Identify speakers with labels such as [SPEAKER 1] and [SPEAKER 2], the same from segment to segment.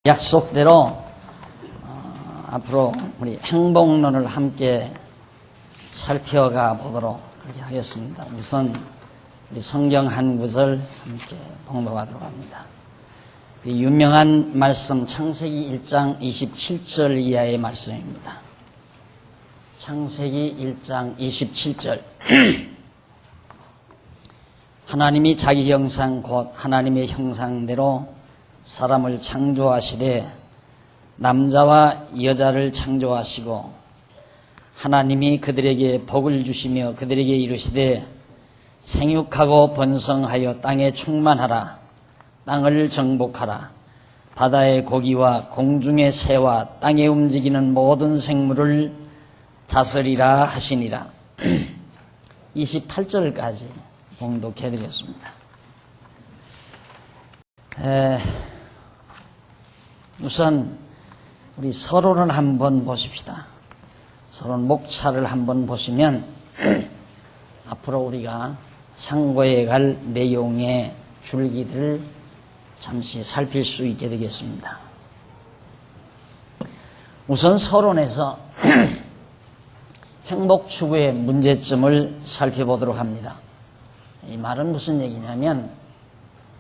[SPEAKER 1] 약속대로 앞으로 우리 행복론을 함께 살펴가 보도록 그렇게 하겠습니다. 우선 우리 성경 한 구절 함께 봉독하도록 합니다. 그 유명한 말씀 창세기 1장 27절 이하의 말씀입니다. 창세기 1장 27절 하나님이 자기 형상 곧 하나님의 형상대로 사람을 창조하시되 남자와 여자를 창조하시고 하나님이 그들에게 복을 주시며 그들에게 이르시되 생육하고 번성하여 땅에 충만하라. 땅을 정복하라. 바다의 고기와 공중의 새와 땅에 움직이는 모든 생물을 다스리라 하시니라. 28절까지 봉독해드렸습니다. 우선 우리 서론을 한번 보십시다. 서론 목차를 한번 보시면 앞으로 우리가 상고해 갈 내용의 줄기들을 잠시 살필 수 있게 되겠습니다. 우선 서론에서 행복 추구의 문제점을 살펴보도록 합니다. 이 말은 무슨 얘기냐면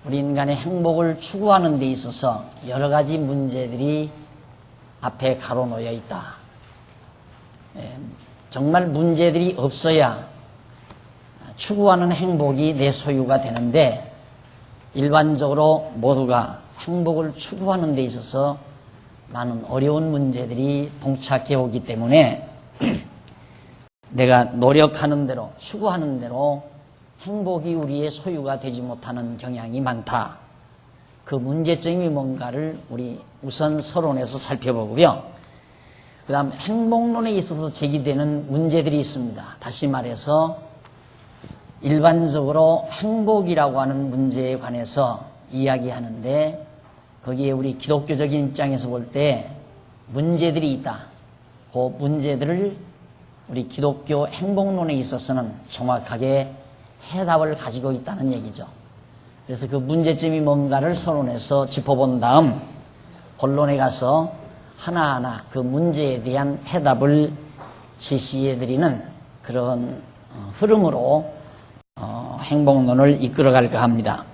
[SPEAKER 1] 우리 인간의 행복을 추구하는 데 있어서 여러 가지 문제들이 앞에 가로놓여 있다. 정말 문제들이 없어야 추구하는 행복이 내 소유가 되는데 일반적으로 모두가 행복을 추구하는 데 있어서 많은 어려운 문제들이 봉착해 오기 때문에 내가 노력하는 대로 추구하는 대로 행복이 우리의 소유가 되지 못하는 경향이 많다. 그 문제점이 뭔가를 우리 우선 서론에서 살펴보고요. 그 다음 행복론에 있어서 제기되는 문제들이 있습니다. 다시 말해서 일반적으로 행복이라고 하는 문제에 관해서 이야기하는데 거기에 우리 기독교적인 입장에서 볼 때 문제들이 있다. 그 문제들을 우리 기독교 행복론에 있어서는 정확하게 해답을 가지고 있다는 얘기죠. 그래서 그 문제점이 뭔가를 서론에서 짚어본 다음 본론에 가서 하나하나 그 문제에 대한 해답을 제시해드리는 그런 흐름으로 행복론을 이끌어갈까 합니다.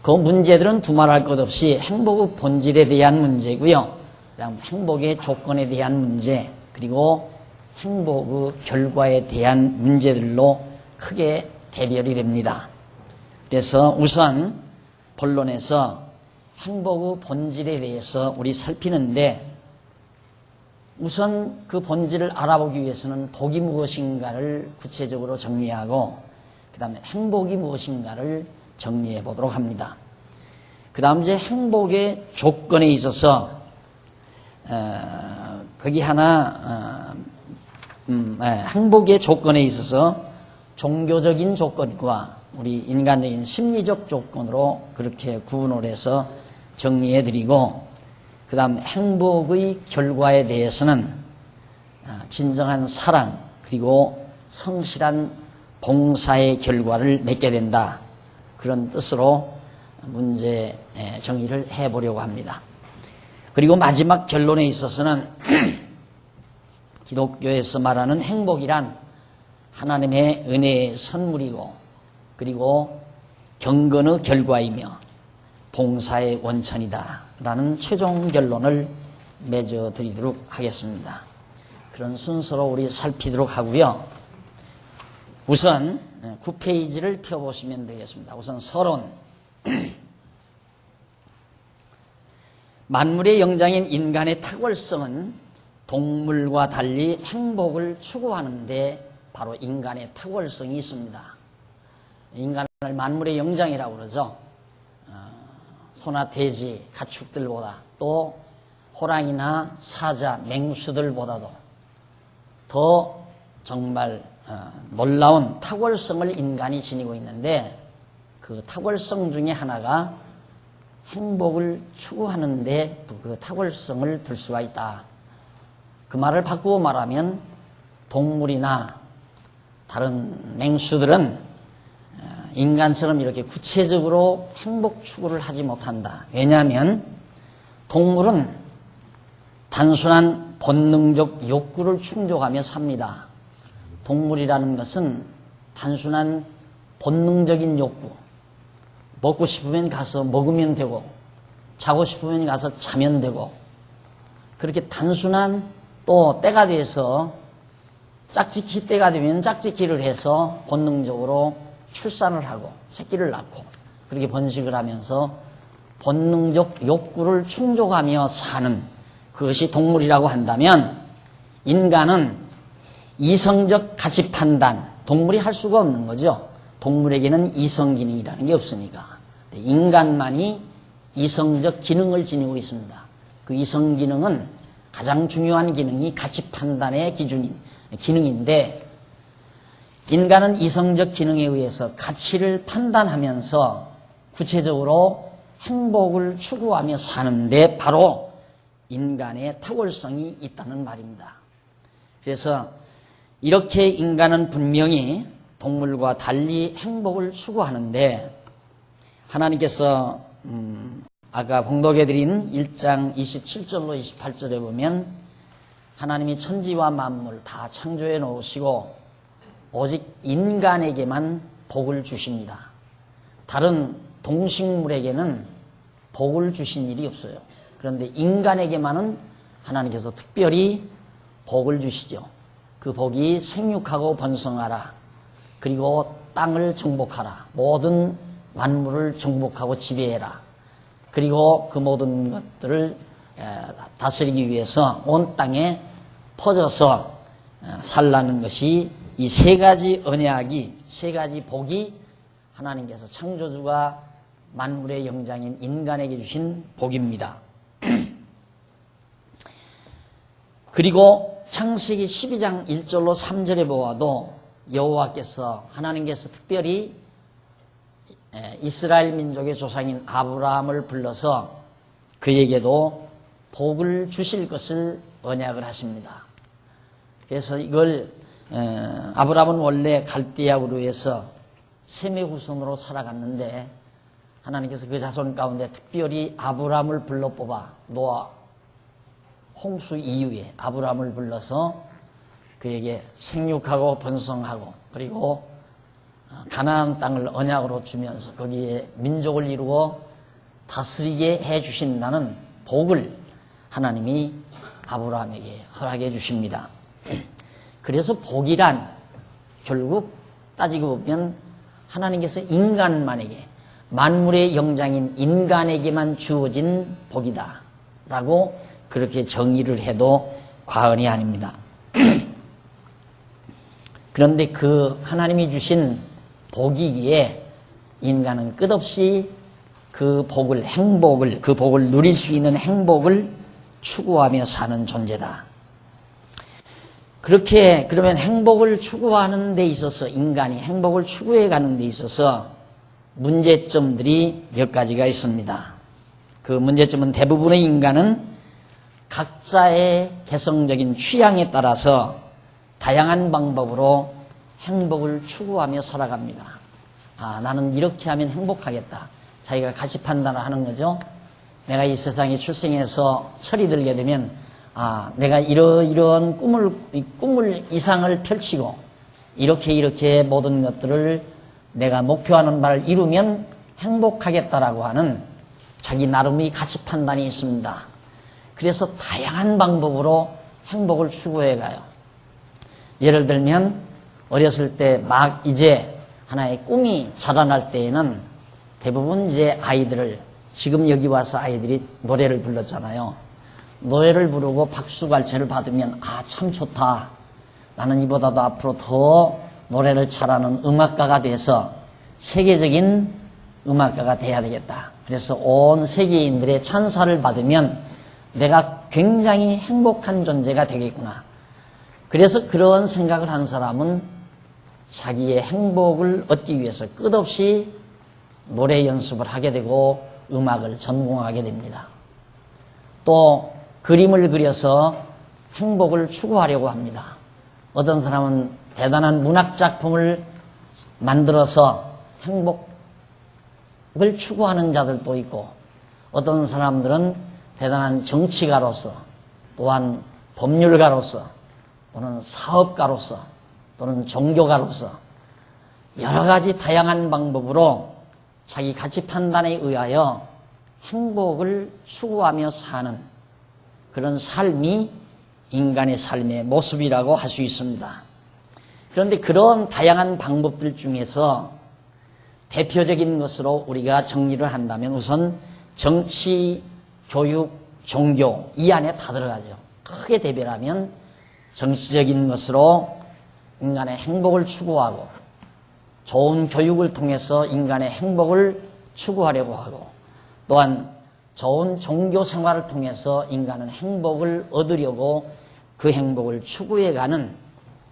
[SPEAKER 1] 그 문제들은 두말할 것 없이 행복의 본질에 대한 문제고요. 그다음 행복의 조건에 대한 문제, 그리고 행복의 결과에 대한 문제들로 크게 대별이 됩니다. 그래서 우선 본론에서 행복의 본질에 대해서 우리 살피는데 우선 그 본질을 알아보기 위해서는 복이 무엇인가를 구체적으로 정리하고 그 다음에 행복이 무엇인가를 정리해 보도록 합니다. 그 다음 이제 행복의 조건에 있어서 거기 하나 행복의 조건에 있어서 종교적인 조건과 우리 인간적인 심리적 조건으로 그렇게 구분을 해서 정리해드리고 그 다음 행복의 결과에 대해서는 진정한 사랑 그리고 성실한 봉사의 결과를 맺게 된다. 그런 뜻으로 문제 정의를 해보려고 합니다. 그리고 마지막 결론에 있어서는 기독교에서 말하는 행복이란 하나님의 은혜의 선물이고 그리고 경건의 결과이며 봉사의 원천이다 라는 최종 결론을 맺어드리도록 하겠습니다. 그런 순서로 우리 살피도록 하고요. 우선 9페이지를 펴보시면 되겠습니다. 우선 서론. 만물의 영장인 인간의 탁월성은 동물과 달리 행복을 추구하는데 바로 인간의 탁월성이 있습니다. 인간을 만물의 영장이라고 그러죠. 소나 돼지, 가축들보다 또 호랑이나 사자, 맹수들보다도 더 정말 놀라운 탁월성을 인간이 지니고 있는데 그 탁월성 중에 하나가 행복을 추구하는데 또 그 탁월성을 들 수가 있다. 그 말을 바꾸어 말하면 동물이나 다른 맹수들은 인간처럼 이렇게 구체적으로 행복 추구를 하지 못한다. 왜냐하면 동물은 단순한 본능적 욕구를 충족하며 삽니다. 동물이라는 것은 단순한 본능적인 욕구, 먹고 싶으면 가서 먹으면 되고 자고 싶으면 가서 자면 되고, 그렇게 단순한, 또 때가 돼서 짝짓기 때가 되면 짝짓기를 해서 본능적으로 출산을 하고 새끼를 낳고 그렇게 번식을 하면서 본능적 욕구를 충족하며 사는 그것이 동물이라고 한다면, 인간은 이성적 가치 판단, 동물이 할 수가 없는 거죠. 동물에게는 이성 기능이라는 게 없으니까. 인간만이 이성적 기능을 지니고 있습니다. 그 이성 기능은 가장 중요한 기능이 가치 판단의 기능인데, 인간은 이성적 기능에 의해서 가치를 판단하면서 구체적으로 행복을 추구하며 사는데 바로 인간의 탁월성이 있다는 말입니다. 그래서 이렇게 인간은 분명히 동물과 달리 행복을 추구하는데, 하나님께서 아까 봉독해드린 1장 27절로 28절에 보면 하나님이 천지와 만물 다 창조해 놓으시고 오직 인간에게만 복을 주십니다. 다른 동식물에게는 복을 주신 일이 없어요. 그런데 인간에게만은 하나님께서 특별히 복을 주시죠. 그 복이 생육하고 번성하라, 그리고 땅을 정복하라, 모든 만물을 정복하고 지배해라, 그리고 그 모든 것들을 다스리기 위해서 온 땅에 퍼져서 살라는 것이, 이 세 가지 언약이, 세 가지 복이 하나님께서 창조주가 만물의 영장인 인간에게 주신 복입니다. 그리고 창세기 12장 1절로 3절에 보아도 여호와께서, 하나님께서 특별히 이스라엘 민족의 조상인 아브라함을 불러서 그에게도 복을 주실 것을 언약을 하십니다. 그래서 이걸 아브라함은 원래 갈대아 우르에서 셈의 후손으로 살아갔는데, 하나님께서 그 자손 가운데 특별히 아브라함을 불러 뽑아, 노아 홍수 이후에 아브라함을 불러서 그에게 생육하고 번성하고 그리고 가나안 땅을 언약으로 주면서 거기에 민족을 이루고 다스리게 해 주신다는 복을 하나님이 아브라함에게 허락해 주십니다. 그래서 복이란 결국 따지고 보면 하나님께서 인간만에게, 만물의 영장인 인간에게만 주어진 복이다 라고 그렇게 정의를 해도 과언이 아닙니다. 그런데 그 하나님이 주신 복이기에 인간은 끝없이 그 복을, 행복을, 그 복을 누릴 수 있는 행복을 추구하며 사는 존재다. 그렇게, 그러면 행복을 추구하는 데 있어서, 인간이 행복을 추구해 가는 데 있어서 문제점들이 몇 가지가 있습니다. 그 문제점은, 대부분의 인간은 각자의 개성적인 취향에 따라서 다양한 방법으로 행복을 추구하며 살아갑니다. 아, 나는 이렇게 하면 행복하겠다. 자기가 가치 판단을 하는 거죠. 내가 이 세상에 출생해서 철이 들게 되면, 아, 내가 이러이러한 꿈을 이상을 펼치고 이렇게 모든 것들을 내가 목표하는 바를 이루면 행복하겠다라고 하는 자기 나름의 가치 판단이 있습니다. 그래서 다양한 방법으로 행복을 추구해 가요. 예를 들면 어렸을 때 막 이제 하나의 꿈이 자라날 때에는 대부분 이제 아이들을, 지금 여기 와서 아이들이 노래를 불렀잖아요. 노래를 부르고 박수갈채를 받으면, 아, 참 좋다. 나는 이보다도 앞으로 더 노래를 잘하는 음악가가 돼서 세계적인 음악가가 돼야 되겠다. 그래서 온 세계인들의 찬사를 받으면 내가 굉장히 행복한 존재가 되겠구나. 그래서 그런 생각을 한 사람은 자기의 행복을 얻기 위해서 끝없이 노래 연습을 하게 되고 음악을 전공하게 됩니다. 또 그림을 그려서 행복을 추구하려고 합니다. 어떤 사람은 대단한 문학작품을 만들어서 행복을 추구하는 자들도 있고, 어떤 사람들은 대단한 정치가로서, 또한 법률가로서, 또는 사업가로서, 또는 종교가로서 여러 가지 다양한 방법으로 자기 가치 판단에 의하여 행복을 추구하며 사는 그런 삶이 인간의 삶의 모습이라고 할 수 있습니다. 그런데 그런 다양한 방법들 중에서 대표적인 것으로 우리가 정리를 한다면 우선 정치, 교육, 종교 이 안에 다 들어가죠. 크게 대별하면 정치적인 것으로 인간의 행복을 추구하고, 좋은 교육을 통해서 인간의 행복을 추구하려고 하고, 또한 좋은 종교 생활을 통해서 인간은 행복을 얻으려고 그 행복을 추구해가는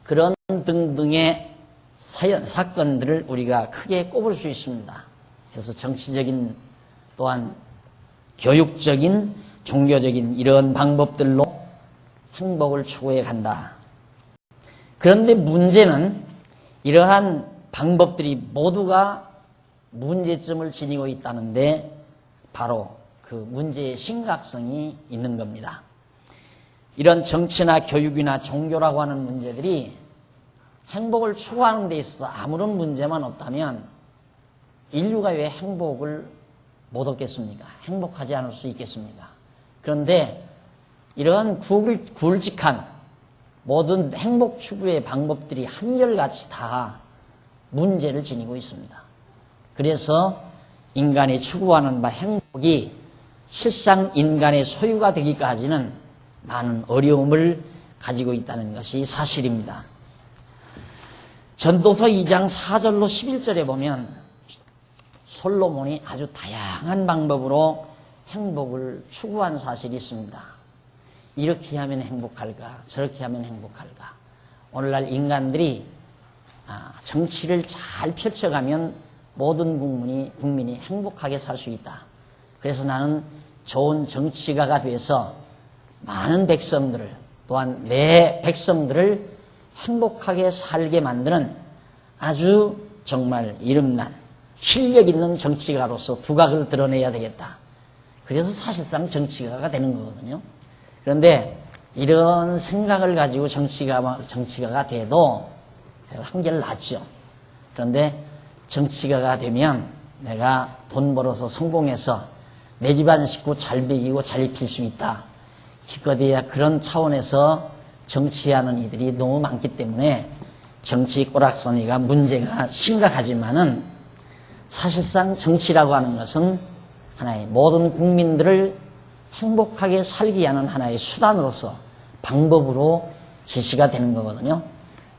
[SPEAKER 1] 그런 등등의 사건들을 우리가 크게 꼽을 수 있습니다. 그래서 정치적인 또한 교육적인 종교적인 이런 방법들로 행복을 추구해 간다. 그런데 문제는 이러한 방법들이 모두가 문제점을 지니고 있다는데 바로 그 문제의 심각성이 있는 겁니다. 이런 정치나 교육이나 종교라고 하는 문제들이 행복을 추구하는 데 있어서 아무런 문제만 없다면 인류가 왜 행복을 못 얻겠습니까? 행복하지 않을 수 있겠습니까? 그런데 이러한 굵직한 모든 행복 추구의 방법들이 한결같이 다 문제를 지니고 있습니다. 그래서 인간이 추구하는 바 행복이 실상 인간의 소유가 되기까지는 많은 어려움을 가지고 있다는 것이 사실입니다. 전도서 2장 4절로 11절에 보면 솔로몬이 아주 다양한 방법으로 행복을 추구한 사실이 있습니다. 이렇게 하면 행복할까? 저렇게 하면 행복할까? 오늘날 인간들이 정치를 잘 펼쳐가면 모든 국민이 행복하게 살 수 있다. 그래서 나는 좋은 정치가가 돼서 많은 백성들을, 또한 내 백성들을 행복하게 살게 만드는 아주 정말 이름난 실력 있는 정치가로서 두각을 드러내야 되겠다. 그래서 사실상 정치가가 되는 거거든요. 그런데 이런 생각을 가지고 정치가가 돼도 한결 낫죠. 그런데 정치가가 되면 내가 돈 벌어서 성공해서 내 집안 식구 잘 먹이고 잘 입힐 수 있다. 기껏해야 그런 차원에서 정치하는 이들이 너무 많기 때문에 정치 꼬락서니가 문제가 심각하지만은 사실상 정치라고 하는 것은 하나의 모든 국민들을 행복하게 살게 하는 하나의 수단으로서 방법으로 제시가 되는 거거든요.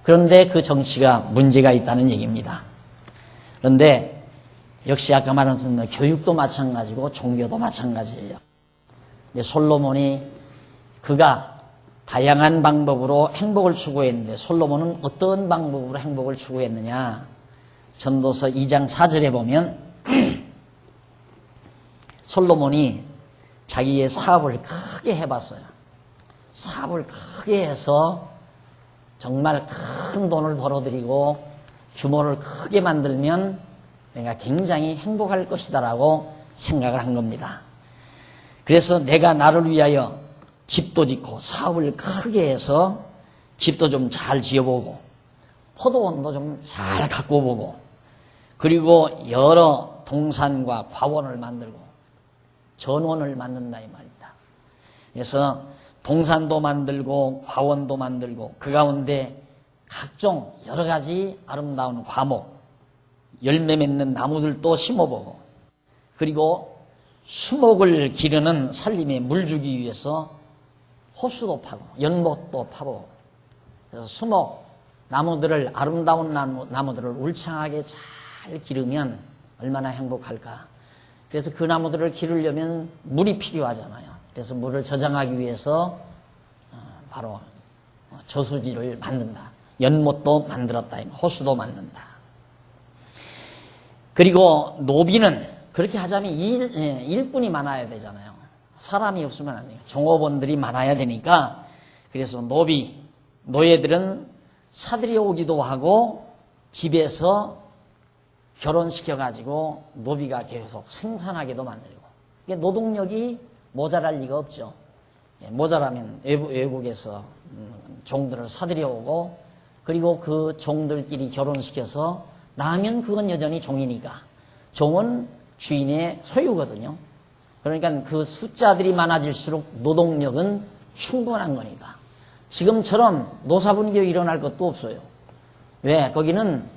[SPEAKER 1] 그런데 그 정치가 문제가 있다는 얘기입니다. 그런데 역시 아까 말한 교육도 마찬가지고 종교도 마찬가지예요. 근데 솔로몬이 그가 다양한 방법으로 행복을 추구했는데 솔로몬은 어떤 방법으로 행복을 추구했느냐? 전도서 2장 4절에 보면 솔로몬이 자기의 사업을 크게 해봤어요. 사업을 크게 해서 정말 큰 돈을 벌어들이고 규모를 크게 만들면 내가 굉장히 행복할 것이다라고 생각을 한 겁니다. 그래서 내가 나를 위하여 집도 짓고 사업을 크게 해서 집도 좀 잘 지어보고 포도원도 좀 잘 갖고 보고 그리고 여러 동산과 과원을 만들고 전원을 만든다 이 말입니다. 그래서 동산도 만들고 과원도 만들고 그 가운데 각종 여러 가지 아름다운 과목, 열매 맺는 나무들도 심어보고 그리고 수목을 기르는 살림에 물 주기 위해서 호수도 파고 연못도 파고 그래서 수목 나무들을 아름다운 나무들을 울창하게 잘 기르면 얼마나 행복할까. 그래서 그 나무들을 기르려면 물이 필요하잖아요. 그래서 물을 저장하기 위해서 바로 저수지를 만든다. 연못도 만들었다. 호수도 만든다. 그리고 노비는 그렇게 하자면 일꾼이 많아야 되잖아요. 사람이 없으면 안 돼요. 종업원들이 많아야 되니까 그래서 노예들은 사들여 오기도 하고 집에서 결혼시켜가지고 노비가 계속 생산하게도 만들고. 이게 노동력이 모자랄 리가 없죠. 모자라면 외국에서 종들을 사들여오고, 그리고 그 종들끼리 결혼시켜서 낳으면 그건 여전히 종이니까. 종은 주인의 소유거든요. 그러니까 그 숫자들이 많아질수록 노동력은 충분한 거니까. 지금처럼 노사분규 일어날 것도 없어요. 왜? 거기는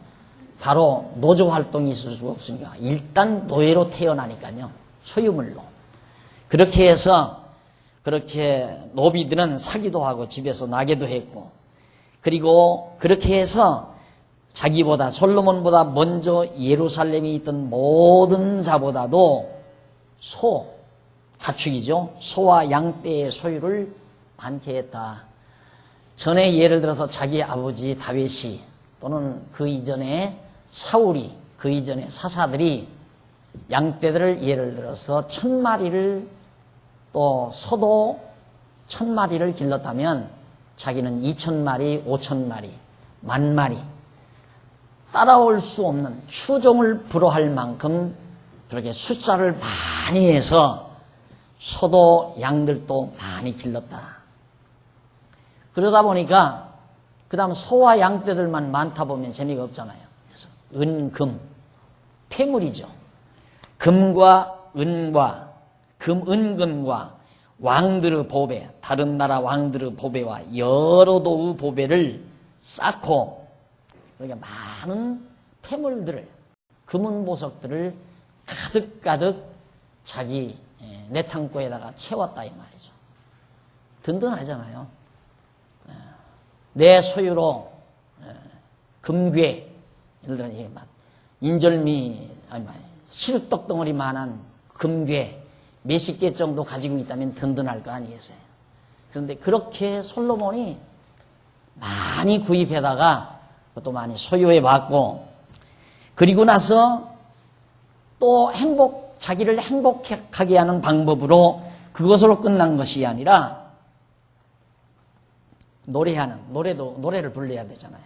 [SPEAKER 1] 바로 노조 활동이 있을 수가 없으니까. 일단 노예로 태어나니까요. 소유물로. 그렇게 해서 그렇게 노비들은 사기도 하고 집에서 나게도 했고, 그리고 그렇게 해서 자기보다 솔로몬보다 먼저 예루살렘에 있던 모든 자보다도 가축이죠. 소와 양떼의 소유를 많게 했다. 전에 예를 들어서 자기 아버지 다윗이 또는 그 이전에 사울이, 그 이전에 사사들이 양떼들을 예를 들어서 1000마리를, 또 소도 1000마리를 길렀다면 자기는 2000마리, 5000마리, 10,000마리, 따라올 수 없는 추종을 불허할 만큼 그렇게 숫자를 많이 해서 소도 양들도 많이 길렀다. 그러다 보니까 그 다음 소와 양떼들만 많다 보면 재미가 없잖아요. 그래서 은, 폐물이죠. 금과 은과 은금과 왕들의 보배, 다른 나라 왕들의 보배와 여러 도의 보배를 쌓고, 그러니까 많은 폐물들을, 금은 보석들을 가득가득 자기 내탕고에다가 채웠다 이 말이죠. 든든하잖아요. 내 소유로 금괴, 예를 들어 인절미, 실떡덩어리만한 금괴 몇십 개 정도 가지고 있다면 든든할 거 아니겠어요? 그런데 그렇게 솔로몬이 많이 구입해다가 그것도 많이 소유해 봤고, 그리고 나서 또 자기를 행복하게 하는 방법으로 그것으로 끝난 것이 아니라 노래를 불러야 되잖아요.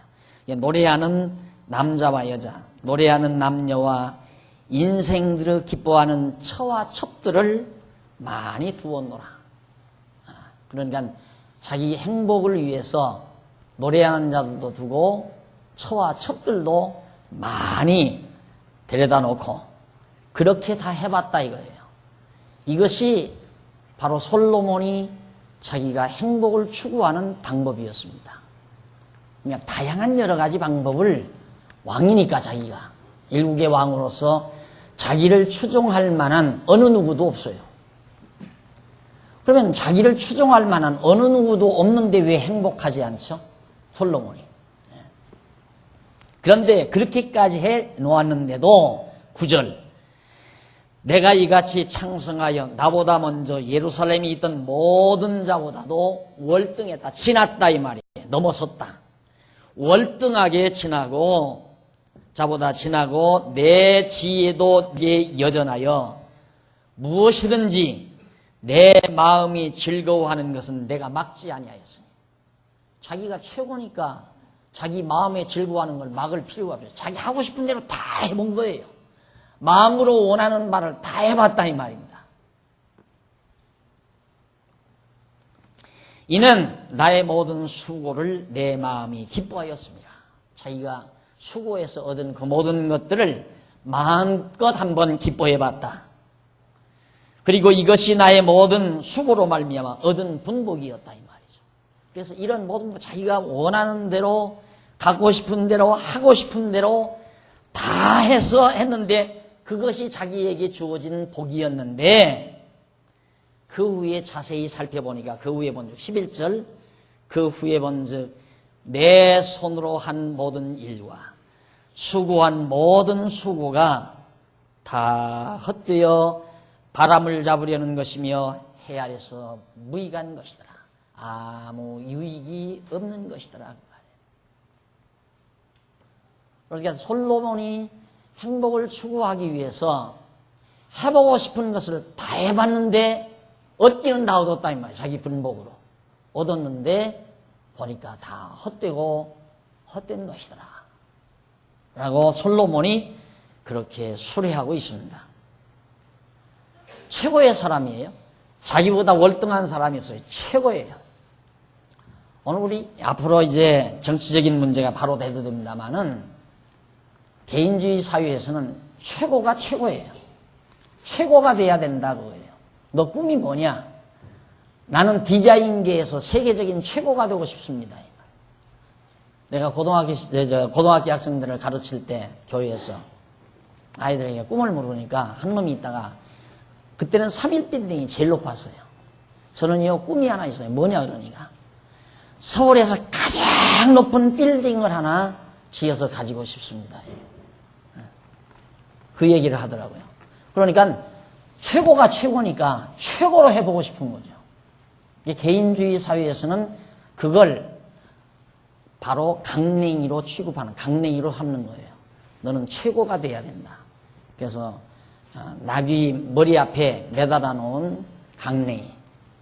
[SPEAKER 1] 노래하는 남자와 여자, 노래하는 남녀와 인생들을 기뻐하는 처와 첩들을 많이 두었노라. 그러니까 자기 행복을 위해서 노래하는 자들도 두고 처와 첩들도 많이 데려다 놓고 그렇게 다 해봤다 이거예요. 이것이 바로 솔로몬이 자기가 행복을 추구하는 방법이었습니다. 그냥 다양한 여러 가지 방법을, 왕이니까 자기가 일국의 왕으로서 자기를 추종할 만한 어느 누구도 없어요. 그러면 자기를 추종할 만한 어느 누구도 없는데 왜 행복하지 않죠? 솔로몬이. 그런데 그렇게까지 해 놓았는데도 9절, 내가 이같이 창성하여 나보다 먼저 예루살렘에 있던 모든 자보다도 월등했다, 지났다 이 말이에요. 넘어섰다. 월등하게 지나고, 자보다 지나고 내 지혜도 내 여전하여 무엇이든지 내 마음이 즐거워하는 것은 내가 막지 아니하였으니. 자기가 최고니까 자기 마음에 즐거워하는 걸 막을 필요가 없어요. 자기 하고 싶은 대로 다 해본 거예요. 마음으로 원하는 바를 다 해봤다 이 말입니다. 이는 나의 모든 수고를 내 마음이 기뻐하였습니다. 자기가 수고해서 얻은 그 모든 것들을 마음껏 한번 기뻐해봤다. 그리고 이것이 나의 모든 수고로 말미암아 얻은 분복이었다 이 말이죠. 그래서 이런 모든 거 자기가 원하는 대로, 갖고 싶은 대로, 하고 싶은 대로 다 해서 했는데 그것이 자기에게 주어진 복이었는데, 그 후에 자세히 살펴보니까 그 후에 본즉 11절, 그 후에 본즉 내 손으로 한 모든 일과 수고한 모든 수고가 다 헛되어 바람을 잡으려는 것이며 해 아래서 무익한 것이더라. 아무 유익이 없는 것이더라. 그러니까 솔로몬이 행복을 추구하기 위해서 해보고 싶은 것을 다 해봤는데 얻기는 다 얻었다 이 말이에요. 자기 분복으로 얻었는데 보니까 다 헛되고 헛된 것이더라 라고 솔로몬이 그렇게 수레하고 있습니다. 최고의 사람이에요. 자기보다 월등한 사람이 없어요. 최고예요. 오늘 우리 앞으로 이제 정치적인 문제가 바로 대두됩니다만은 개인주의 사회에서는 최고가 최고예요. 최고가 돼야 된다 그거예요. 너 꿈이 뭐냐? 나는 디자인계에서 세계적인 최고가 되고 싶습니다. 내가 고등학교 학생들을 가르칠 때 교회에서 아이들에게 꿈을 물으니까 한 놈이 있다가 그때는 3일 빌딩이 제일 높았어요. 저는요 꿈이 하나 있어요. 뭐냐 그러니까 서울에서 가장 높은 빌딩을 하나 지어서 가지고 싶습니다. 그 얘기를 하더라고요. 그러니까 최고가 최고니까 최고로 해보고 싶은 거죠. 개인주의 사회에서는 그걸 바로 강냉이로 취급하는, 강냉이로 삼는 거예요. 너는 최고가 돼야 된다. 그래서 나귀 머리 앞에 매달아 놓은 강냉이,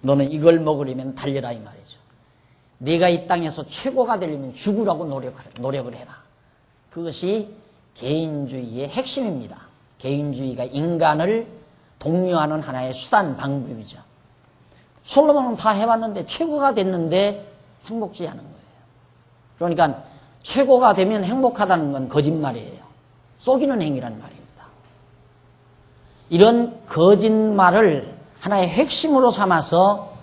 [SPEAKER 1] 너는 이걸 먹으려면 달려라 이 말이죠. 네가 이 땅에서 최고가 되려면 죽으라고 노력을 해라. 그것이 개인주의의 핵심입니다. 개인주의가 인간을 독려하는 하나의 수단, 방법이죠. 솔로몬은 다 해봤는데 최고가 됐는데 행복지 않은 거예요. 그러니까 최고가 되면 행복하다는 건 거짓말이에요. 속이는 행위란 말입니다. 이런 거짓말을 하나의 핵심으로 삼아서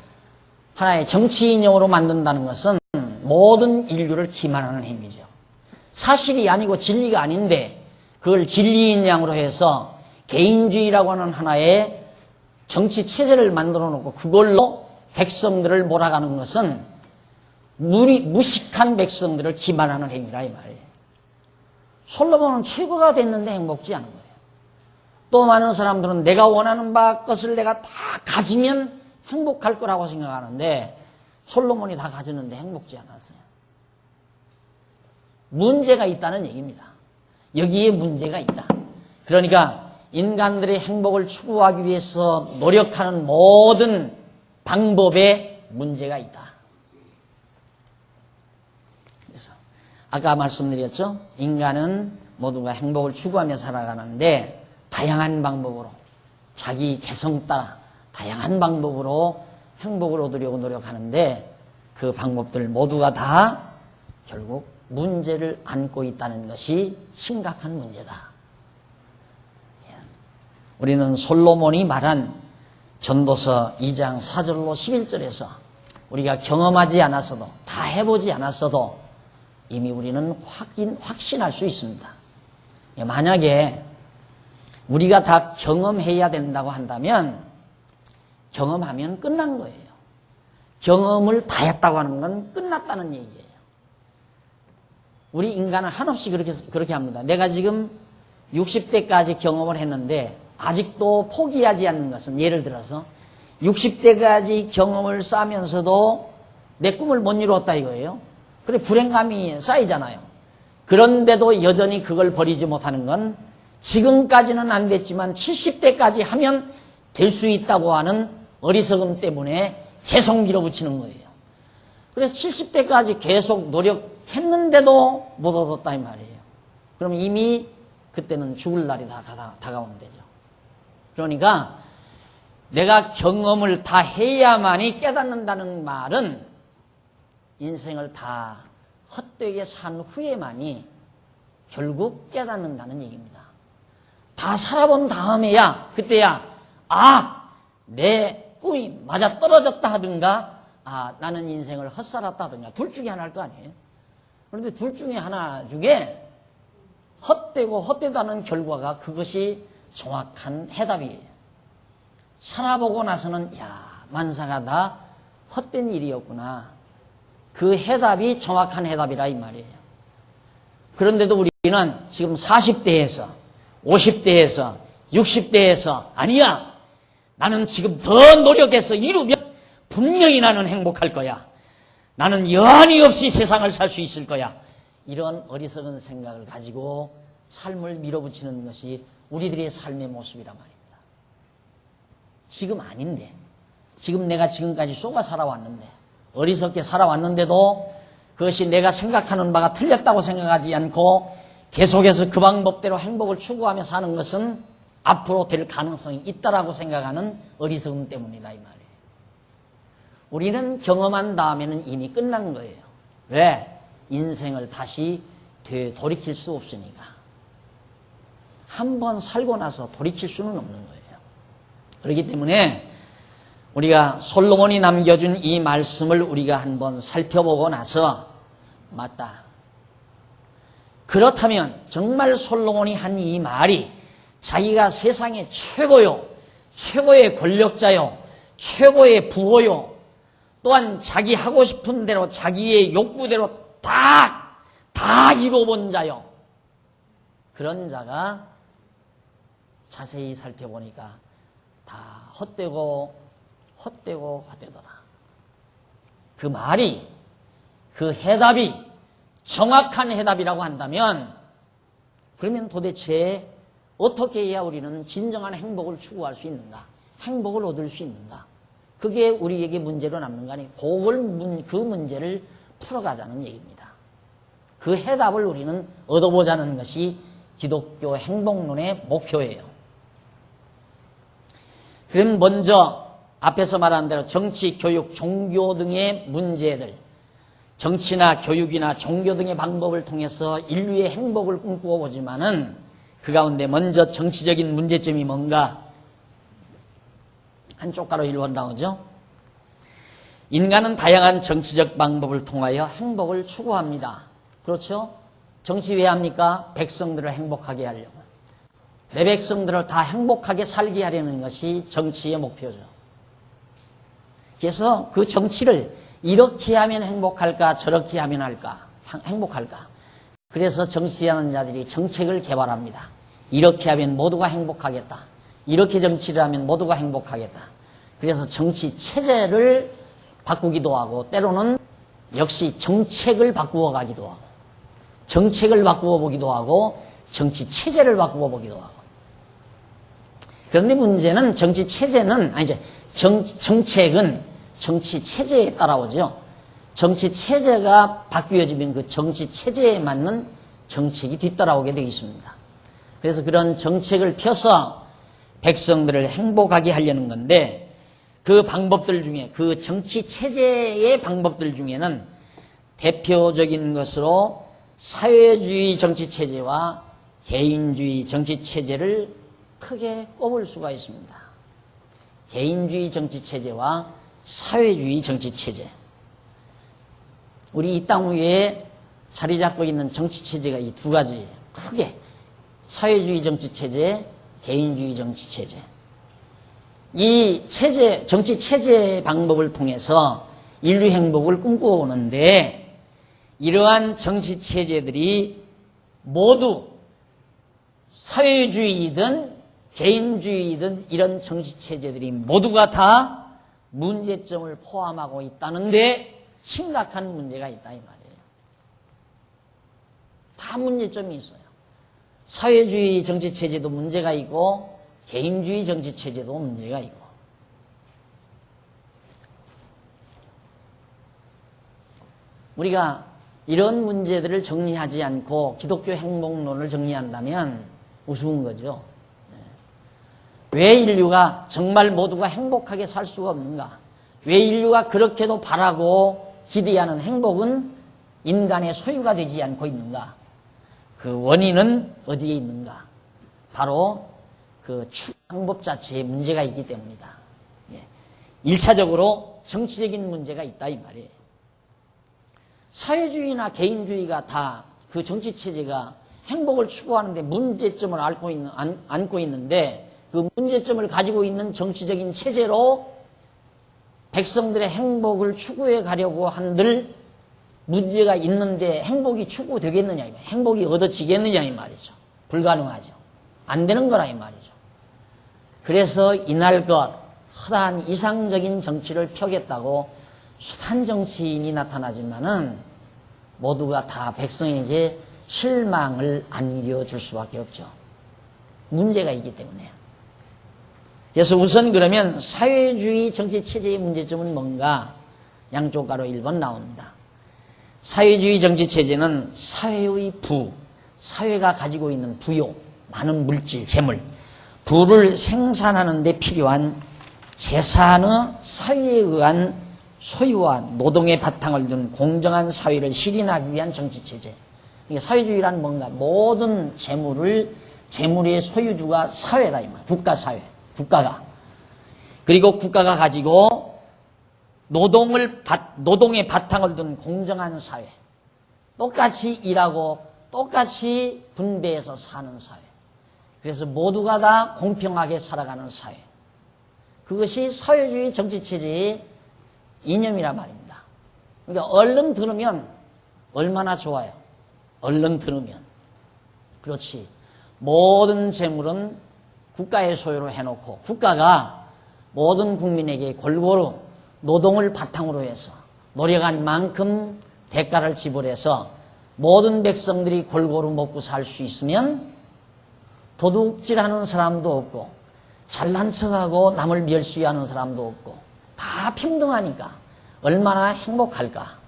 [SPEAKER 1] 하나의 정치 인형으로 만든다는 것은 모든 인류를 기만하는 행위죠. 사실이 아니고 진리가 아닌데 그걸 진리인 양으로 해서 개인주의라고 하는 하나의 정치 체제를 만들어 놓고 그걸로 백성들을 몰아가는 것은 무식한 백성들을 기만하는 행위라 이 말이에요. 솔로몬은 최고가 됐는데 행복지 않은 거예요. 또 많은 사람들은 내가 원하는 것을 내가 다 가지면 행복할 거라고 생각하는데 솔로몬이 다 가졌는데 행복지 않았어요. 문제가 있다는 얘기입니다. 여기에 문제가 있다. 그러니까 인간들의 행복을 추구하기 위해서 노력하는 모든 방법에 문제가 있다. 그래서 아까 말씀드렸죠. 인간은 모두가 행복을 추구하며 살아가는데 다양한 방법으로 자기 개성 따라 다양한 방법으로 행복을 얻으려고 노력하는데 그 방법들 모두가 다 결국 문제를 안고 있다는 것이 심각한 문제다. 우리는 솔로몬이 말한 전도서 2장 4절로 11절에서 우리가 경험하지 않았어도 다 해보지 않았어도 이미 우리는 확신할 수 있습니다. 만약에 우리가 다 경험해야 된다고 한다면 경험하면 끝난 거예요. 경험을 다 했다고 하는 건 끝났다는 얘기예요. 우리 인간은 한없이 그렇게 합니다. 내가 지금 60대까지 경험을 했는데 아직도 포기하지 않는 것은 예를 들어서 60대까지 경험을 쌓으면서도 내 꿈을 못 이루었다 이거예요. 그래 불행감이 쌓이잖아요. 그런데도 여전히 그걸 버리지 못하는 건 지금까지는 안 됐지만 70대까지 하면 될 수 있다고 하는 어리석음 때문에 계속 밀어붙이는 거예요. 그래서 70대까지 계속 노력했는데도 못 얻었다 이 말이에요. 그럼 이미 그때는 죽을 날이 다가오는 거죠. 그러니까 내가 경험을 다 해야만이 깨닫는다는 말은 인생을 다 헛되게 산 후에만이 결국 깨닫는다는 얘기입니다. 다 살아본 다음에야 그때야 내 꿈이 맞아 떨어졌다 하든가 나는 인생을 헛살았다 하든가 둘 중에 하나일 거 아니에요. 그런데 둘 중에 하나 중에 헛되고 헛되다는 결과가 그것이 정확한 해답이에요. 살아보고 나서는 만사가 다 헛된 일이었구나. 그 해답이 정확한 해답이라 이 말이에요. 그런데도 우리는 지금 40대에서 50대에서 60대에서 아니야. 나는 지금 더 노력해서 이루면 분명히 나는 행복할 거야. 나는 여한이 없이 세상을 살 수 있을 거야. 이런 어리석은 생각을 가지고 삶을 밀어붙이는 것이 우리들의 삶의 모습이란 말입니다. 지금 아닌데, 지금 내가 지금까지 쏘가 살아왔는데, 어리석게 살아왔는데도 그것이 내가 생각하는 바가 틀렸다고 생각하지 않고 계속해서 그 방법대로 행복을 추구하며 사는 것은 앞으로 될 가능성이 있다라고 생각하는 어리석음 때문이다 이 말이에요. 우리는 경험한 다음에는 이미 끝난 거예요. 왜? 인생을 다시 돌이킬 수 없으니까. 한번 살고 나서 돌이킬 수는 없는 거예요. 그렇기 때문에 우리가 솔로몬이 남겨준 이 말씀을 우리가 한번 살펴보고 나서 맞다. 그렇다면 정말 솔로몬이 한 이 말이 자기가 세상의 최고요, 최고의 권력자요, 최고의 부호요, 또한 자기 하고 싶은 대로 자기의 욕구대로 다 이뤄본 자요. 그런 자가 자세히 살펴보니까 다 헛되고 헛되더라. 그 말이, 그 해답이 정확한 해답이라고 한다면 그러면 도대체 어떻게 해야 우리는 진정한 행복을 추구할 수 있는가? 행복을 얻을 수 있는가? 그게 우리에게 문제로 남는 거 아니에요. 그 문제를 풀어가자는 얘기입니다. 그 해답을 우리는 얻어보자는 것이 기독교 행복론의 목표예요. 그럼 먼저 앞에서 말한 대로 정치, 교육, 종교 등의 문제들, 정치나 교육이나 종교 등의 방법을 통해서 인류의 행복을 꿈꾸어 보지만은 그 가운데 먼저 정치적인 문제점이 뭔가? 한쪽 가로 1번 나오죠? 인간은 다양한 정치적 방법을 통하여 행복을 추구합니다. 그렇죠? 정치 왜 합니까? 백성들을 행복하게 하려고. 내 백성들을 다 행복하게 살게 하려는 것이 정치의 목표죠. 그래서 그 정치를 이렇게 하면 행복할까, 저렇게 하면 행복할까. 그래서 정치하는 자들이 정책을 개발합니다. 이렇게 하면 모두가 행복하겠다. 이렇게 정치를 하면 모두가 행복하겠다. 그래서 정치 체제를 바꾸기도 하고 때로는 역시 정책을 바꾸어 가기도 하고 정책을 바꾸어 보기도 하고 정치 체제를 바꾸어 보기도 하고. 그런데 문제는 정치 체제는 정책은 정치 체제에 따라오죠. 정치 체제가 바뀌어지면 그 정치 체제에 맞는 정책이 뒤따라오게 되어 있습니다. 그래서 그런 정책을 펴서 백성들을 행복하게 하려는 건데 그 방법들 중에 그 정치 체제의 방법들 중에는 대표적인 것으로 사회주의 정치 체제와 개인주의 정치 체제를 크게 꼽을 수가 있습니다. 개인주의 정치 체제와 사회주의 정치 체제. 우리 이 땅 위에 자리 잡고 있는 정치 체제가 이 두 가지예요. 크게 사회주의 정치 체제, 개인주의 정치 체제. 이 체제, 정치 체제의 방법을 통해서 인류 행복을 꿈꾸어 오는데 이러한 정치 체제들이 모두 사회주의든 개인주의든 이런 정치 체제들이 모두가 다 문제점을 포함하고 있다는데 심각한 문제가 있다 이 말이에요. 다 문제점이 있어요. 사회주의 정치 체제도 문제가 있고 개인주의 정치 체제도 문제가 있고. 우리가 이런 문제들을 정리하지 않고 기독교 행복론을 정리한다면 우스운 거죠. 왜 인류가 정말 모두가 행복하게 살 수가 없는가? 왜 인류가 그렇게도 바라고 기대하는 행복은 인간의 소유가 되지 않고 있는가? 그 원인은 어디에 있는가? 바로 그 추구 방법 자체에 문제가 있기 때문이다. 1차적으로 정치적인 문제가 있다 이 말이에요. 사회주의나 개인주의가 다 그 정치체제가 행복을 추구하는데 문제점을 안고 있는데 그 문제점을 가지고 있는 정치적인 체제로 백성들의 행복을 추구해 가려고 한들 문제가 있는데 행복이 추구되겠느냐, 행복이 얻어지겠느냐 이 말이죠. 불가능하죠. 안 되는 거라 이 말이죠. 그래서 이날것 허다한 이상적인 정치를 펴겠다고 숱한 정치인이 나타나지만은 모두가 다 백성에게 실망을 안겨줄 수밖에 없죠. 문제가 있기 때문에. 그래서 우선 그러면 사회주의 정치체제의 문제점은 뭔가? 양쪽 가로 1번 나옵니다. 사회주의 정치체제는 사회의 부, 사회가 가지고 있는 부요, 많은 물질, 재물, 부를 생산하는 데 필요한 재산의 사회에 의한 소유와 노동의 바탕을 둔 공정한 사회를 실현하기 위한 정치체제. 그러니까 사회주의란 뭔가 모든 재물의 소유주가 사회다, 이 말. 국가사회, 국가가. 그리고 국가가 가지고 노동의 바탕을 둔 공정한 사회. 똑같이 일하고 똑같이 분배해서 사는 사회. 그래서 모두가 다 공평하게 살아가는 사회. 그것이 사회주의 정치체제의 이념이란 말입니다. 그러니까 얼른 들으면 얼마나 좋아요. 얼른 들으면. 그렇지. 모든 재물은 국가의 소유로 해놓고 국가가 모든 국민에게 골고루 노동을 바탕으로 해서 노력한 만큼 대가를 지불해서 모든 백성들이 골고루 먹고 살 수 있으면 도둑질하는 사람도 없고 잘난 척하고 남을 멸시하는 사람도 없고 다 평등하니까 얼마나 행복할까.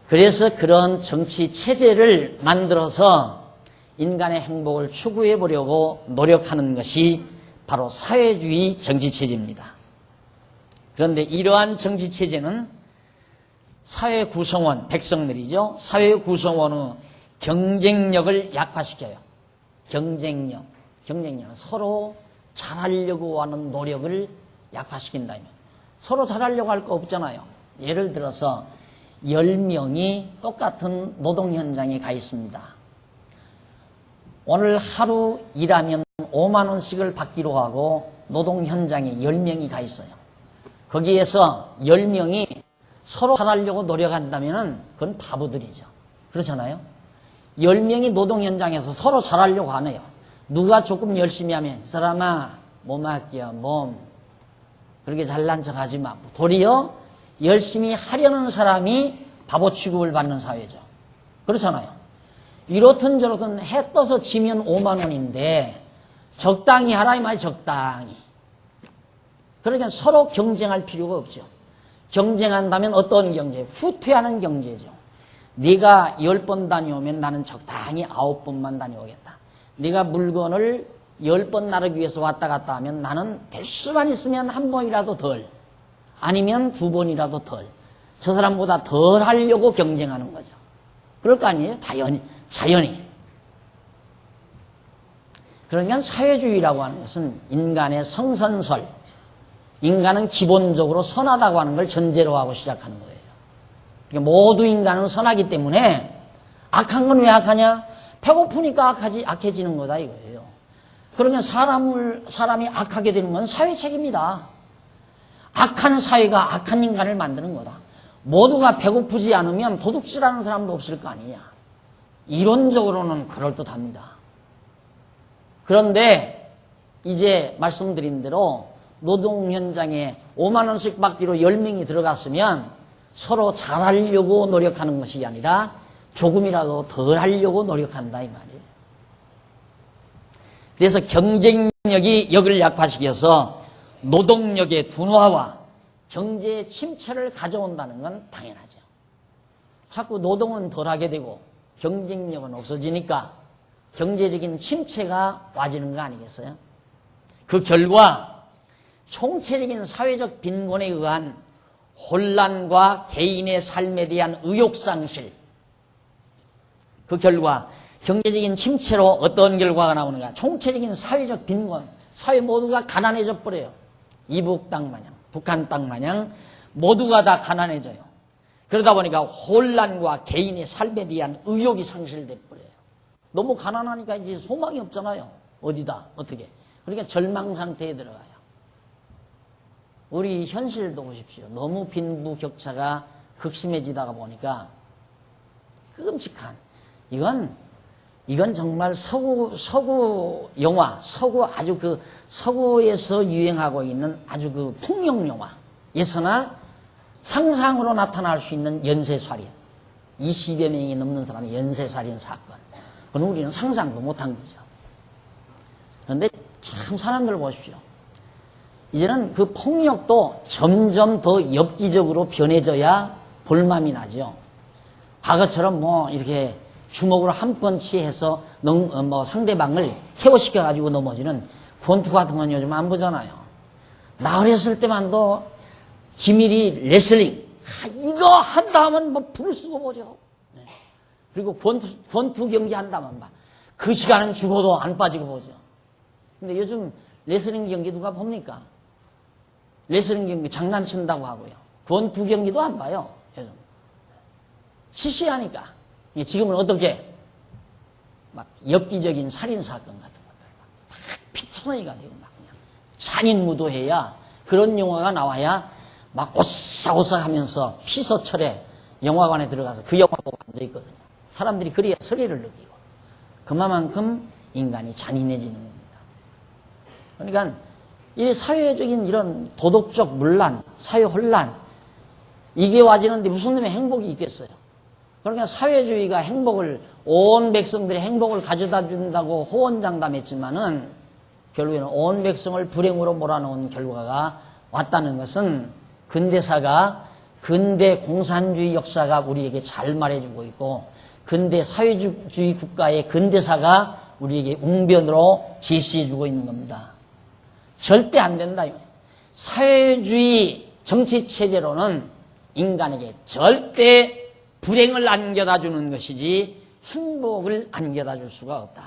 [SPEAKER 1] 그래서 그런 정치 체제를 만들어서 인간의 행복을 추구해 보려고 노력하는 것이 바로 사회주의 정치 체제입니다. 그런데 이러한 정치 체제는 사회 구성원, 백성들이죠. 사회 구성원의 경쟁력을 약화시켜요. 경쟁력은 서로 잘하려고 하는 노력을 약화시킨다면 서로 잘하려고 할 거 없잖아요. 예를 들어서 10명이 똑같은 노동 현장에 가 있습니다. 오늘 하루 일하면 5만 원씩을 받기로 하고 노동 현장에 10명이 가 있어요. 거기에서 10명이 서로 잘하려고 노력한다면 그건 바보들이죠. 그렇잖아요. 10명이 노동 현장에서 서로 잘하려고 하네요. 누가 조금 열심히 하면 이 사람아 몸 아껴 몸 그렇게 잘난 척하지 마. 도리어 열심히 하려는 사람이 바보 취급을 받는 사회죠. 그렇잖아요. 이렇든 저렇든 해 떠서 지면 5만 원인데 적당히 하라 이 말이 적당히. 그러니까 서로 경쟁할 필요가 없죠. 경쟁한다면 어떤 경제? 후퇴하는 경제죠. 네가 10번 다녀오면 나는 적당히 9번만 다녀오겠다. 네가 물건을 10번 나르기 위해서 왔다 갔다 하면 나는 될 수만 있으면 한 번이라도 덜, 아니면 2번이라도 덜. 저 사람보다 덜 하려고 경쟁하는 거죠. 그럴 거 아니에요? 자연히. 그러니까 사회주의라고 하는 것은 인간의 성선설, 인간은 기본적으로 선하다고 하는 걸 전제로 하고 시작하는 거예요. 그러니까 모두 인간은 선하기 때문에 악한 건 왜 악하냐? 배고프니까 악해지는 거다 이거예요. 그러니까 사람이 악하게 되는 건 사회 책임이다. 악한 사회가 악한 인간을 만드는 거다. 모두가 배고프지 않으면 도둑질하는 사람도 없을 거 아니냐. 이론적으로는 그럴듯합니다. 그런데 이제 말씀드린 대로 노동 현장에 5만 원씩 받기로 10명이 들어갔으면 서로 잘하려고 노력하는 것이 아니라 조금이라도 덜 하려고 노력한다 이 말이에요. 그래서 경쟁력이 역을 약화시켜서 노동력의 둔화와 경제의 침체를 가져온다는 건 당연하죠. 자꾸 노동은 덜하게 되고 경쟁력은 없어지니까 경제적인 침체가 와지는 거 아니겠어요? 그 결과 총체적인 사회적 빈곤에 의한 혼란과 개인의 삶에 대한 의욕상실, 그 결과 경제적인 침체로 어떤 결과가 나오는가? 총체적인 사회적 빈곤, 사회 모두가 가난해져 버려요. 이북 땅 마냥, 북한 땅 마냥 모두가 다 가난해져요. 그러다 보니까 혼란과 개인의 삶에 대한 의욕이 상실돼 버려요. 너무 가난하니까 이제 소망이 없잖아요. 어디다 어떻게. 그러니까 절망 상태에 들어가요. 우리 현실도 보십시오. 너무 빈부격차가 극심해지다가 보니까 끔찍한, 이건 정말 서구 영화, 서구에서 유행하고 있는 아주 그 폭력 영화에서나 상상으로 나타날 수 있는 연쇄살인, 20여 명이 넘는 사람의 연쇄살인 사건, 그건 우리는 상상도 못한 거죠. 그런데 참 사람들 보십시오. 이제는 그 폭력도 점점 더 엽기적으로 변해져야 볼맘이 나죠. 과거처럼 뭐 이렇게 주먹으로 한 펀치해서 상대방을 KO시켜가지고 넘어지는 권투 같은 건 요즘 안 보잖아요. 나 어렸을 때만도 기밀이 레슬링. 이거 한다 하면 뭐 불을 쓰고 보죠. 네. 그리고 권투 경기 한다면 막 그 시간은 죽어도 안 빠지고 보죠. 근데 요즘 레슬링 경기 누가 봅니까? 레슬링 경기 장난친다고 하고요. 권투 경기도 안 봐요. 요즘. 시시하니까. 지금은 어떻게 막 엽기적인 살인사건 같은 것들 막 피투성이가 되고 막 그냥 잔인무도해야 그런 영화가 나와야 막 오싹오싹 하면서 피서철에 영화관에 들어가서 그 영화 보고 앉아있거든요. 사람들이 그래야 스릴을 느끼고. 그만큼 인간이 잔인해지는 겁니다. 그러니까 이 사회적인 이런 도덕적 문란, 사회 혼란, 이게 와지는데 무슨 놈의 행복이 있겠어요? 그러니까 사회주의가 행복을, 온 백성들의 행복을 가져다 준다고 호언장담했지만은 결국에는 온 백성을 불행으로 몰아넣은 결과가 왔다는 것은 근대사가, 근대 공산주의 역사가 우리에게 잘 말해주고 있고, 근대 사회주의 국가의 근대사가 우리에게 웅변으로 제시해주고 있는 겁니다. 절대 안 된다. 사회주의 정치체제로는 인간에게 절대 불행을 안겨다 주는 것이지 행복을 안겨다 줄 수가 없다.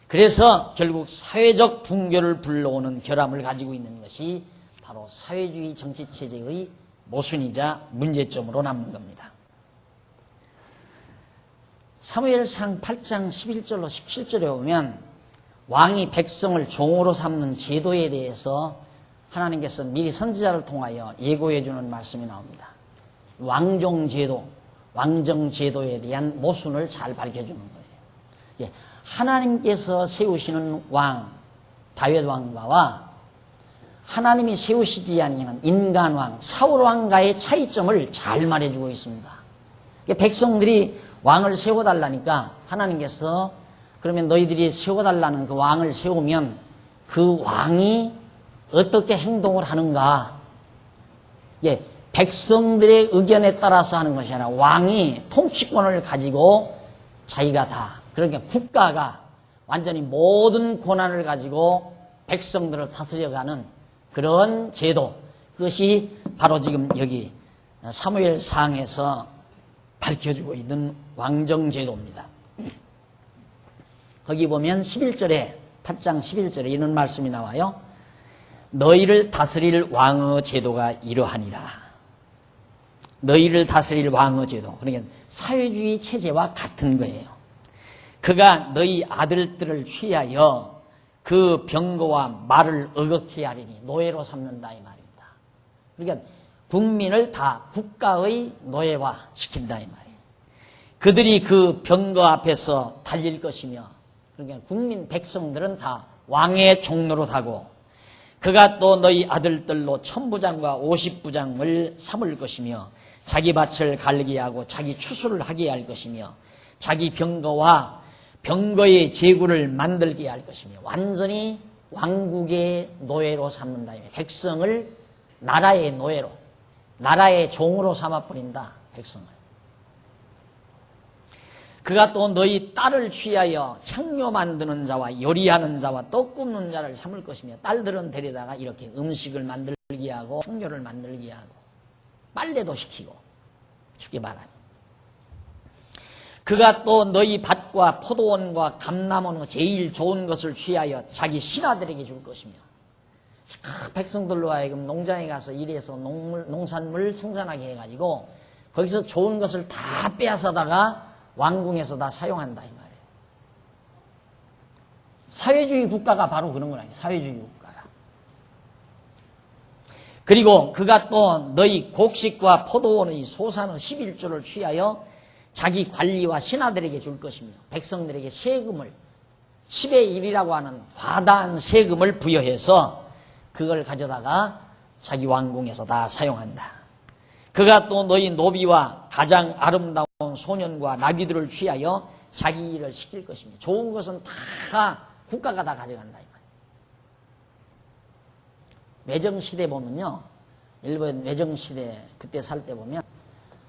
[SPEAKER 1] 그래서 결국 사회적 붕괴를 불러오는 결함을 가지고 있는 것이 바로 사회주의 정치체제의 모순이자 문제점으로 남는 겁니다. 사무엘상 8장 11절로 17절에 보면 왕이 백성을 종으로 삼는 제도에 대해서 하나님께서 미리 선지자를 통하여 예고해 주는 말씀이 나옵니다. 왕정제도, 왕정제도에 대한 모순을 잘 밝혀주는 거예요. 하나님께서 세우시는 왕, 다윗 왕가와 하나님이 세우시지 아니하는 인간왕, 사울왕과의 차이점을 잘 말해주고 있습니다. 백성들이 왕을 세워달라니까 하나님께서 그러면 너희들이 세워달라는 그 왕을 세우면 그 왕이 어떻게 행동을 하는가? 백성들의 의견에 따라서 하는 것이 아니라 왕이 통치권을 가지고 자기가 다, 그러니까 국가가 완전히 모든 권한을 가지고 백성들을 다스려가는 그런 제도, 그것이 바로 지금 여기 사무엘상에서 밝혀주고 있는 왕정제도입니다. 거기 보면 11절에 8장 11절에 이런 말씀이 나와요. 너희를 다스릴 왕의 제도가 이러하니라. 너희를 다스릴 왕의 제도, 그러니까 사회주의 체제와 같은 거예요. 그가 너희 아들들을 취하여 그 병거와 말을 어긋게 하리니 노예로 삼는다 이 말입니다. 그러니까 국민을 다 국가의 노예화 시킨다 이 말이에요. 그들이 그 병거 앞에서 달릴 것이며, 그러니까 국민 백성들은 다 왕의 종로로 타고, 그가 또 너희 아들들로 1000부장과 50부장을 삼을 것이며 자기 밭을 갈게 하고 자기 추수를 하게 할 것이며 자기 병거와 병거의 제구를 만들게 할 것이며 완전히 왕국의 노예로 삼는다. 백성을 나라의 노예로, 나라의 종으로 삼아버린다, 백성을. 그가 또 너희 딸을 취하여 향료 만드는 자와 요리하는 자와 떡 굽는 자를 삼을 것이며, 딸들은 데려다가 이렇게 음식을 만들게 하고 향료를 만들게 하고 빨래도 시키고, 쉽게 말하면 그가 또 너희 밭과 포도원과 감나무는 제일 좋은 것을 취하여 자기 신하들에게 줄 것이며, 백성들로 하여금 농장에 가서 일해서 농산물 생산하게 해가지고 거기서 좋은 것을 다 빼앗아다가 왕궁에서 다 사용한다 이 말이에요. 사회주의 국가가 바로 그런 거라니까, 사회주의 국가가. 그리고 그가 또 너희 곡식과 포도원의 소산의 11조를 취하여 자기 관리와 신하들에게 줄 것이며 백성들에게 세금을 10의 1이라고 하는 과다한 세금을 부여해서 그걸 가져다가 자기 왕궁에서 다 사용한다. 그가 또 너희 노비와 가장 아름다운 소년과 나귀들을 취하여 자기 일을 시킬 것이며, 좋은 것은 다 국가가 다 가져간다 이 말이에요. 외정시대 보면요, 일본 외정시대 그때 살 때 보면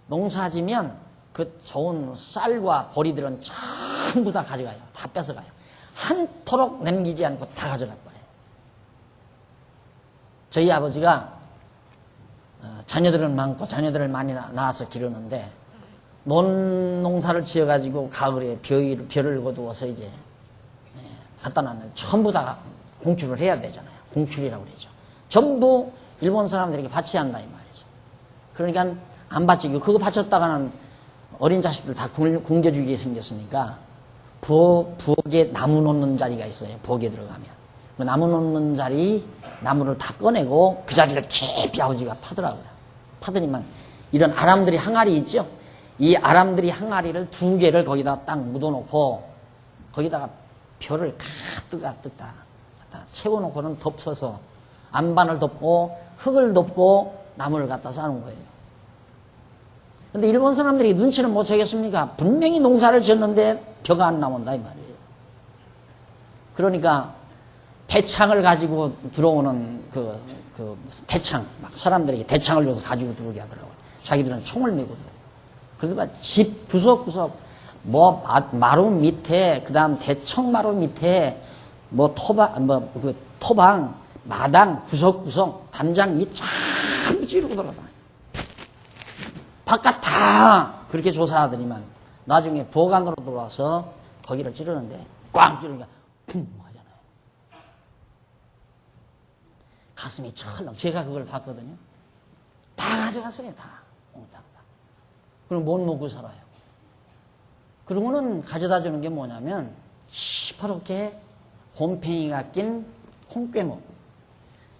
[SPEAKER 1] 농사지면 그 좋은 쌀과 보리들은 전부 다 가져가요. 다 뺏어가요. 한토록 남기지 않고 다 가져갈 거예요. 저희 아버지가 자녀들은 많고 자녀들을 많이 낳아서 기르는데 논농사를 지어가지고 가을에 벼를 거두어서 이제 갖다 놨는데 전부 다 공출을 해야 되잖아요. 공출이라고 그러죠. 전부 일본 사람들에게 바쳐야 한다 이 말이죠. 그러니까 안 바치고 그거 바쳤다가는 어린 자식들 다 굶겨주게 생겼으니까 부엌에 나무 놓는 자리가 있어요. 부엌에 들어가면 그 나무 놓는 자리 나무를 다 꺼내고 그 자리를 깊이 아버지가 파더라고요. 파더니만 이런 아람들이 항아리 있죠. 이 아람들이 항아리를 2개를 거기다 딱 묻어놓고 거기다가 벼를 가득 다 채워놓고는 덮어서 안반을 덮고 흙을 덮고 나무를 갖다 쌓는 거예요. 근데 일본 사람들이 눈치는 못 채겠습니까? 분명히 농사를 지었는데 벼가 안 나온다 이 말이에요. 그러니까 대창을 가지고 들어오는 무슨 대창 막 사람들에게 대창을 줘서 가지고 들어오게 하더라고요. 자기들은 총을 메고 그러니까 집 구석구석 뭐 마루 밑에 그다음 대청마루 밑에 뭐 토방 마당 구석구석 담장 밑 전부 찌르고 돌아다녀요. 바깥 다 그렇게 조사하더니만 나중에 부엌 안으로 들어와서 거기를 찌르는데 꽝 찌르니까 쿵 하잖아요. 가슴이 철렁. 제가 그걸 봤거든요. 다 가져갔어요. 다. 그럼 못 먹고 살아요. 그러고는 가져다 주는 게 뭐냐면 시퍼렇게 곰팽이가 낀 콩괴목,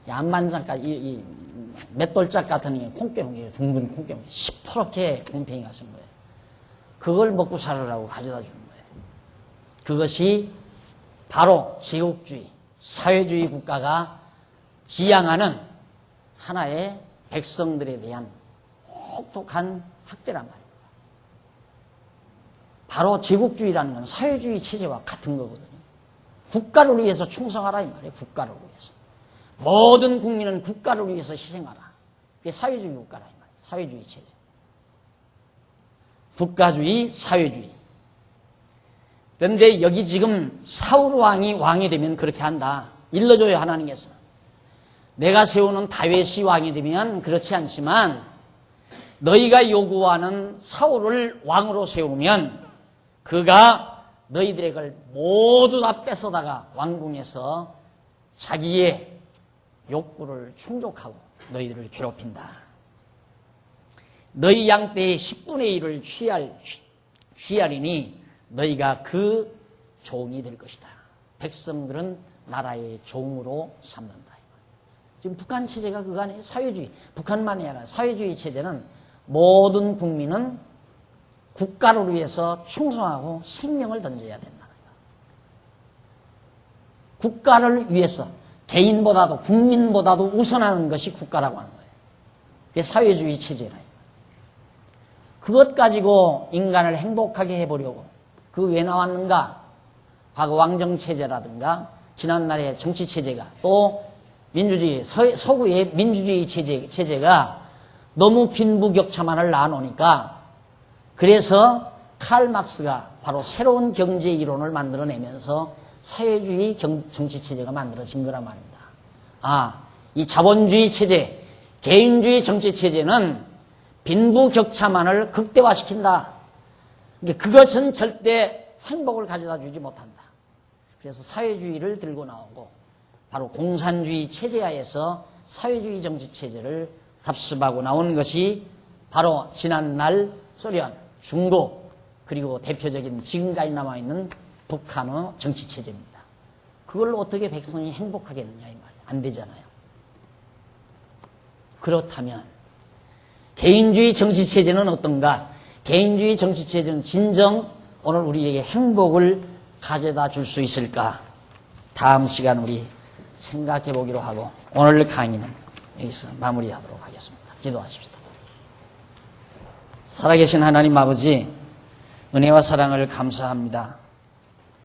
[SPEAKER 1] 얀만장까지 이 맷돌짝 같은 콩괴목이에요. 둥근 콩괴목. 시퍼렇게 곰팽이가 쓴 거예요. 그걸 먹고 살으라고 가져다 주는 거예요. 그것이 바로 제국주의, 사회주의 국가가 지향하는 하나의 백성들에 대한 혹독한 학대란 말이에요. 바로 제국주의라는 건 사회주의 체제와 같은 거거든요. 국가를 위해서 충성하라 이 말이에요. 국가를 위해서. 모든 국민은 국가를 위해서 희생하라. 그게 사회주의 국가라 이 말이에요. 사회주의 체제. 국가주의, 사회주의. 그런데 여기 지금 사울 왕이 되면 그렇게 한다. 일러줘요 하나님께서. 내가 세우는 다윗이 왕이 되면 그렇지 않지만 너희가 요구하는 사울을 왕으로 세우면 그가 너희들의 걸 모두 다 뺏어다가 왕궁에서 자기의 욕구를 충족하고 너희들을 괴롭힌다. 너희 양떼의 10분의 1을 취하리니 너희가 그 종이 될 것이다. 백성들은 나라의 종으로 삼는다. 지금 북한 체제가 그거 아니에요? 사회주의. 북한만이 아니라 사회주의 체제는 모든 국민은 국가를 위해서 충성하고 생명을 던져야 된다. 국가를 위해서 개인보다도 국민보다도 우선하는 것이 국가라고 하는 거예요. 그게 사회주의 체제라. 그것 가지고 인간을 행복하게 해보려고 그 왜 나왔는가? 과거 왕정체제라든가 지난날의 정치체제가 또 민주주의, 서구의 민주주의 체제가 너무 빈부격차만을 낳아놓으니까 그래서 칼 막스가 바로 새로운 경제 이론을 만들어내면서 사회주의 정치체제가 만들어진 거란 말입니다. 이 자본주의 체제, 개인주의 정치체제는 빈부격차만을 극대화시킨다. 그것은 절대 행복을 가져다 주지 못한다. 그래서 사회주의를 들고 나오고 바로 공산주의 체제하에서 사회주의 정치체제를 답습하고 나온 것이 바로 지난날 소련, 중국 그리고 대표적인 지금까지 남아있는 북한의 정치체제입니다. 그걸 어떻게 백성이 행복하겠느냐 이 말이에요. 안 되잖아요. 그렇다면 개인주의 정치체제는 어떤가? 개인주의 정치체제는 진정 오늘 우리에게 행복을 가져다 줄 수 있을까? 다음 시간 우리 생각해 보기로 하고 오늘 강의는 여기서 마무리하도록 하겠습니다. 기도하십시다. 살아계신 하나님 아버지, 은혜와 사랑을 감사합니다.